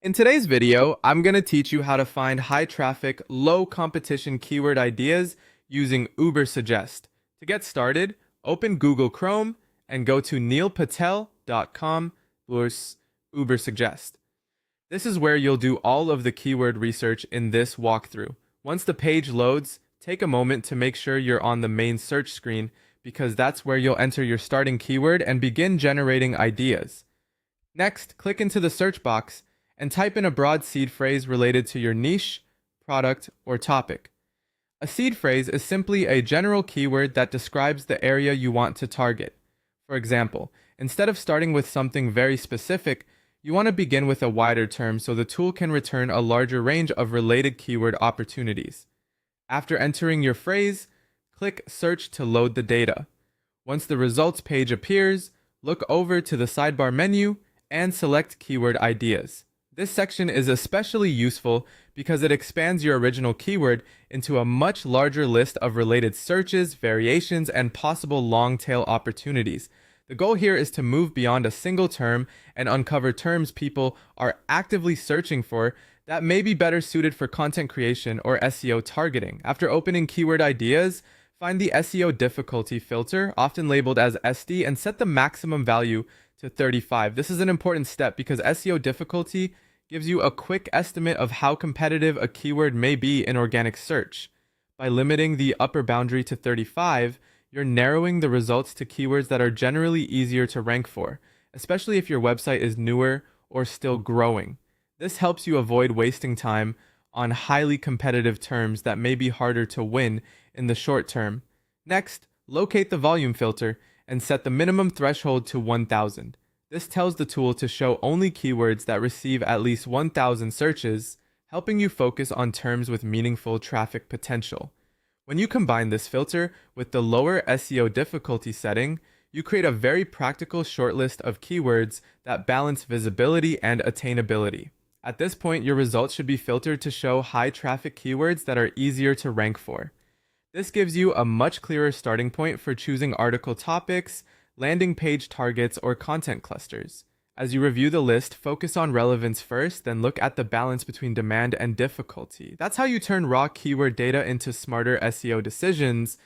In today's video, I'm going to teach you how to find high traffic, low competition keyword ideas using Ubersuggest. To get started, open Google Chrome and go to neilpatel.com/Ubersuggest. This is where you'll do all of the keyword research in this walkthrough. Once the page loads, take a moment to make sure you're on the main search screen because that's where you'll enter your starting keyword and begin generating ideas. Next, click into the search box and type in a broad seed phrase related to your niche, product, or topic. A seed phrase is simply a general keyword that describes the area you want to target. For example, instead of starting with something very specific, you want to begin with a wider term so the tool can return a larger range of related keyword opportunities. After entering your phrase, click Search to load the data. Once the results page appears, look over to the sidebar menu and select Keyword Ideas. This section is especially useful because it expands your original keyword into a much larger list of related searches, variations, and possible long-tail opportunities. The goal here is to move beyond a single term and uncover terms people are actively searching for that may be better suited for content creation or SEO targeting. After opening Keyword Ideas, find the SEO difficulty filter, often labeled as SD, and set the maximum value to 35. This is an important step because SEO difficulty gives you a quick estimate of how competitive a keyword may be in organic search. By limiting the upper boundary to 35, you're narrowing the results to keywords that are generally easier to rank for, especially if your website is newer or still growing. This helps you avoid wasting time on highly competitive terms that may be harder to win in the short term. Next, locate the volume filter and set the minimum threshold to 1,000. This tells the tool to show only keywords that receive at least 1,000 searches, helping you focus on terms with meaningful traffic potential. When you combine this filter with the lower SEO difficulty setting, you create a very practical shortlist of keywords that balance visibility and attainability. At this point, your results should be filtered to show high traffic keywords that are easier to rank for. This gives you a much clearer starting point for choosing article topics, landing page targets, or content clusters. As you review the list, focus on relevance first, then look at the balance between demand and difficulty. That's how you turn raw keyword data into smarter SEO decisions